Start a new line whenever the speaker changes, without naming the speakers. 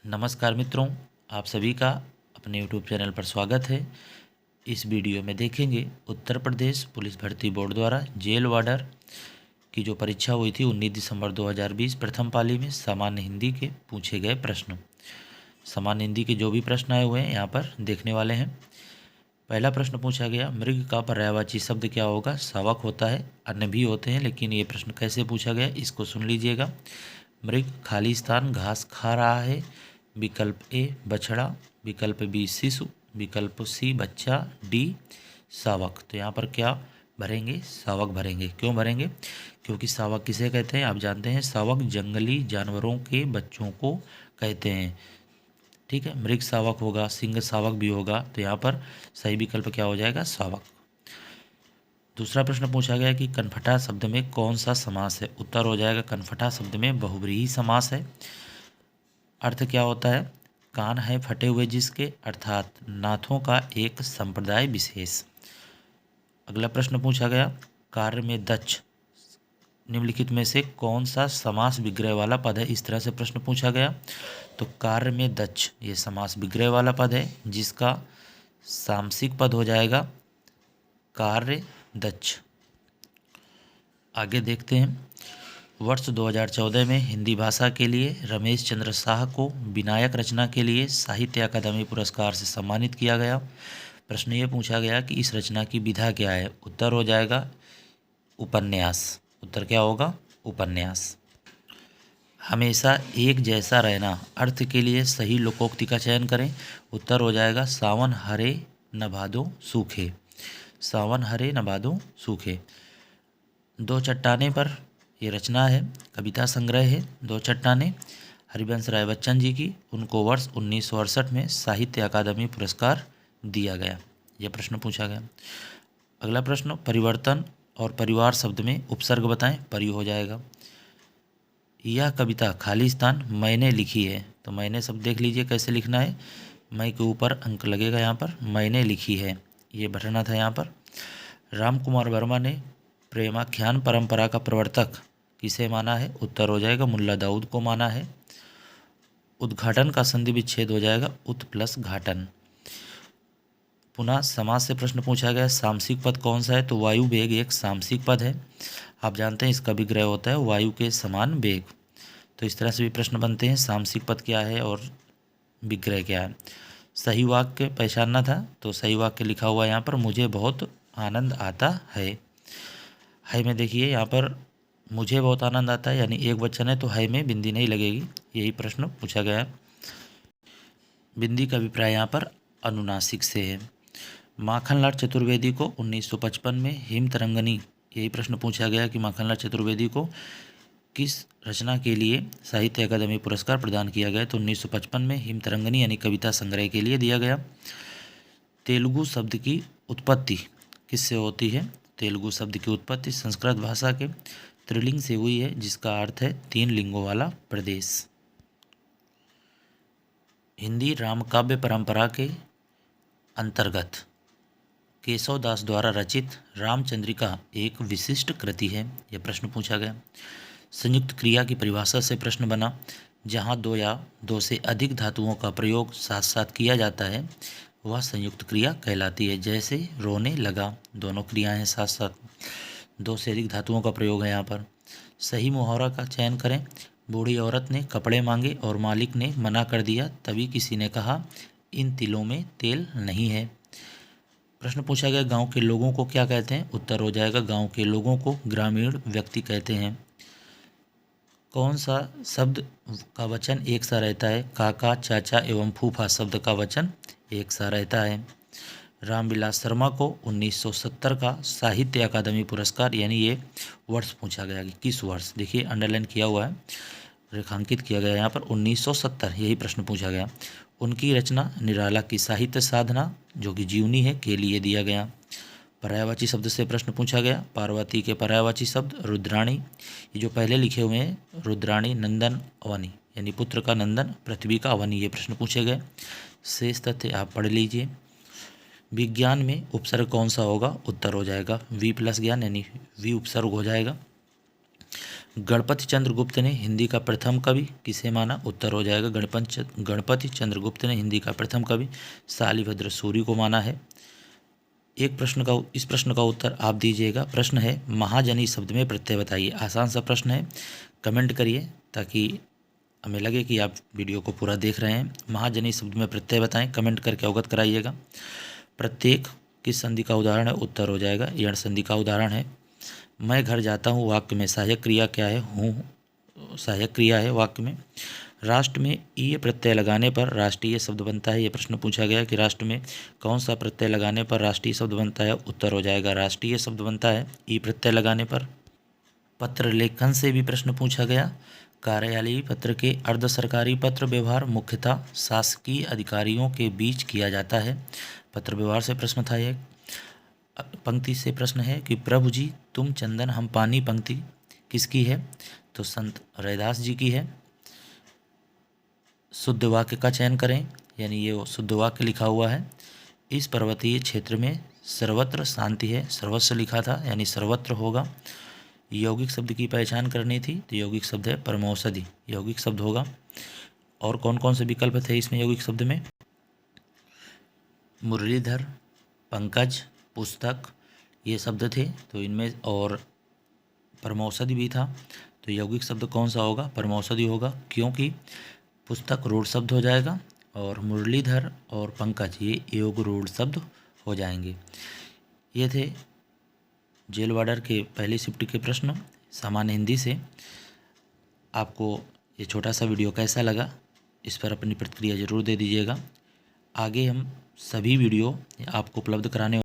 नमस्कार मित्रों, आप सभी का अपने यूट्यूब चैनल पर स्वागत है। इस वीडियो में देखेंगे उत्तर प्रदेश पुलिस भर्ती बोर्ड द्वारा जेल वार्डर की जो परीक्षा हुई थी 19 दिसंबर 2020 प्रथम पाली में सामान्य हिंदी के पूछे गए प्रश्न। सामान्य हिंदी के जो भी प्रश्न आए हुए हैं यहाँ पर देखने वाले हैं। पहला प्रश्न पूछा गया, मृग का पर्यायवाची शब्द क्या होगा? शावक होता है, अन्य भी होते हैं, लेकिन ये प्रश्न कैसे पूछा गया इसको सुन लीजिएगा। मृग खाली स्थान घास खा रहा है। विकल्प ए बछड़ा, विकल्प बी शिशु, विकल्प सी बच्चा, डी शावक। तो यहाँ पर क्या भरेंगे? शावक भरेंगे। क्यों भरेंगे? क्योंकि शावक किसे कहते हैं आप जानते हैं। शावक जंगली जानवरों के बच्चों को कहते हैं। ठीक है, मृग शावक होगा, सिंह शावक भी होगा, तो यहाँ पर सही विकल्प क्या हो जाएगा? शावक। दूसरा प्रश्न पूछा गया कि कनफटा शब्द में कौन सा समास है? उत्तर हो जाएगा कनफटा शब्द में बहुव्रीहि समास है। अर्थ क्या होता है? कान है फटे हुए जिसके, अर्थात नाथों का एक संप्रदाय विशेष। अगला प्रश्न पूछा गया, कार्य में दक्ष निम्नलिखित में से कौन सा समास विग्रह वाला पद है? इस तरह से प्रश्न पूछा गया। तो कार्य में दक्ष ये समास विग्रह वाला पद है, जिसका सामसिक पद हो जाएगा कार्य दक्ष। आगे देखते हैं। वर्ष 2014 में हिंदी भाषा के लिए रमेश चंद्र शाह को विनायक रचना के लिए साहित्य अकादमी पुरस्कार से सम्मानित किया गया। प्रश्न ये पूछा गया कि इस रचना की विधा क्या है? उत्तर हो जाएगा उपन्यास। उत्तर क्या होगा? उपन्यास। हमेशा एक जैसा रहना अर्थ के लिए सही लोकोक्ति का चयन करें। उत्तर हो जाएगा सावन हरे न भादो सूखे। सावन हरे न भादो सूखे। दो चट्टाने पर ये रचना है, कविता संग्रह है। दो चट्टाने हरिवंश राय बच्चन जी की, उनको वर्ष 1968 में साहित्य अकादमी पुरस्कार दिया गया। यह प्रश्न पूछा गया। अगला प्रश्न, परिवर्तन और परिवार शब्द में उपसर्ग बताएं। परि हो जाएगा। यह कविता खाली स्थान मैंने लिखी है। तो मैंने शब्द देख लीजिए कैसे लिखना है। मैं के ऊपर अंक लगेगा, यहाँ पर मैंने लिखी है ये भरना था यहाँ पर। राम कुमार वर्मा ने प्रेमाख्यान परंपरा का प्रवर्तक किसे माना है? उत्तर हो जाएगा मुल्ला दाऊद को माना है। उद्घाटन का संधि विच्छेद हो जाएगा उत प्लस घाटन। पुनः समास से प्रश्न पूछा गया, सामसिक पद कौन सा है? तो वायु वेग एक सामसिक पद है। आप जानते हैं इसका विग्रह होता है वायु के समान वेग। तो इस तरह से भी प्रश्न बनते हैं, सामसिक पद क्या है और विग्रह क्या है। सही वाक्य पहचानना था, तो सही वाक्य लिखा हुआ है यहाँ पर, मुझे बहुत आनंद आता है में देखिए यहाँ पर मुझे बहुत आनंद आता है, यानी एक वचन है तो है में बिंदी नहीं लगेगी। यही प्रश्न पूछा गया है। बिंदी का अभिप्राय यहाँ पर अनुनासिक से है। माखनलाल चतुर्वेदी को 1955 में हिम तरंगनी, यही प्रश्न पूछा गया कि माखनलाल चतुर्वेदी को किस रचना के लिए साहित्य अकादमी पुरस्कार प्रदान किया गया? तो 1955 में हिम तरंगनी यानी कविता संग्रह के लिए दिया गया। तेलुगु शब्द की उत्पत्ति किससे होती है? तेलुगु शब्द की उत्पत्ति संस्कृत भाषा के त्रिलिंग से हुई है, जिसका अर्थ है तीन लिंगों वाला प्रदेश। हिंदी रामकाव्य परंपरा के अंतर्गत केशव दास द्वारा रचित रामचंद्रिका एक विशिष्ट कृति है। यह प्रश्न पूछा गया। संयुक्त क्रिया की परिभाषा से प्रश्न बना, जहाँ दो या दो से अधिक धातुओं का प्रयोग साथ साथ किया जाता है वह संयुक्त क्रिया कहलाती है। जैसे रोने लगा, दोनों क्रियाएं हैं साथ साथ, दो से अधिक धातुओं का प्रयोग है यहाँ पर। सही मुहावरा का चयन करें। बूढ़ी औरत ने कपड़े मांगे और मालिक ने मना कर दिया, तभी किसी ने कहा इन तिलों में तेल नहीं है। प्रश्न पूछा गया, गांव के लोगों को क्या कहते हैं? उत्तर हो जाएगा गांव के लोगों को ग्रामीण व्यक्ति कहते हैं। कौन सा शब्द का वचन एक सा रहता है? काका, चाचा एवं फूफा शब्द का वचन एक सा रहता है। रामविलास शर्मा को 1970 का साहित्य अकादमी पुरस्कार, यानी ये वर्ष पूछा गया कि किस वर्ष, देखिए अंडरलाइन किया हुआ है, रेखांकित किया गया यहाँ पर 1970, यही प्रश्न पूछा गया। उनकी रचना निराला की साहित्य साधना जो कि जीवनी है के लिए दिया गया। पर्यायवाची शब्द से प्रश्न पूछा गया। पार्वती के पर्यायवाची शब्द रुद्राणी, ये जो पहले लिखे हुए हैं रुद्राणी, नंदन, अवनी, यानी पुत्र का नंदन, पृथ्वी का अवनी, ये प्रश्न पूछे गए। शेष तथ्य आप पढ़ लीजिए। विज्ञान में उपसर्ग कौन सा होगा? उत्तर हो जाएगा वी प्लस ज्ञान, यानी वी उपसर्ग हो जाएगा। गणपति चंद्रगुप्त ने हिंदी का प्रथम कवि किसे माना? उत्तर हो जाएगा गणपति चंद्रगुप्त ने हिंदी का प्रथम कवि शालिभद्र सूरी को माना है। इस प्रश्न का उत्तर आप दीजिएगा। प्रश्न है महाजनी शब्द में प्रत्यय बताइए। आसान सा प्रश्न है, कमेंट करिए ताकि हमें लगे कि आप वीडियो को पूरा देख रहे हैं। महाजनी शब्द में प्रत्यय बताएं, कमेंट करके अवगत कराइएगा। प्रत्येक किस संधि का उदाहरण है? उत्तर हो जाएगा यण संधि का उदाहरण है। मैं घर जाता हूँ वाक्य में सहायक क्रिया क्या है? हूँ सहायक क्रिया है वाक्य में। राष्ट्र में ई प्रत्यय लगाने पर राष्ट्रीय शब्द बनता है। ये प्रश्न पूछा गया कि राष्ट्र में कौन सा प्रत्यय लगाने पर राष्ट्रीय शब्द बनता है? उत्तर हो जाएगा राष्ट्रीय शब्द बनता है ई प्रत्यय लगाने पर। पत्र लेखन से भी प्रश्न पूछा गया। कार्यालयीय पत्र के अर्ध सरकारी पत्र व्यवहार मुख्यतः शासकीय अधिकारियों के बीच किया जाता है। पत्र व्यवहार से प्रश्न था एक। पंक्ति से प्रश्न है कि प्रभु जी तुम चंदन हम पानी, पंक्ति किसकी है? तो संत रैदास जी की है। शुद्ध वाक्य का चयन करें, यानी ये शुद्ध वाक्य लिखा हुआ है। इस पर्वतीय क्षेत्र में सर्वत्र शांति है, सर्वस्व लिखा था यानी सर्वत्र होगा। यौगिक शब्द की पहचान करनी थी, तो यौगिक शब्द है परमौषधि, यौगिक शब्द होगा। और कौन कौन से विकल्प थे इसमें यौगिक शब्द में? मुरलीधर, पंकज, पुस्तक, ये शब्द थे। तो इनमें और परमौषधि भी था। तो यौगिक शब्द कौन सा होगा? परमौषधि होगा, क्योंकि पुस्तक रूढ़ शब्द हो जाएगा और मुरलीधर और पंकज ये योग रूढ़ शब्द हो जाएंगे। ये थे जेल वार्डर के पहली शिफ्ट के प्रश्न सामान्य हिंदी से। आपको ये छोटा सा वीडियो कैसा लगा, इस पर अपनी प्रतिक्रिया ज़रूर दे दीजिएगा। आगे हम सभी वीडियो आपको उपलब्ध कराने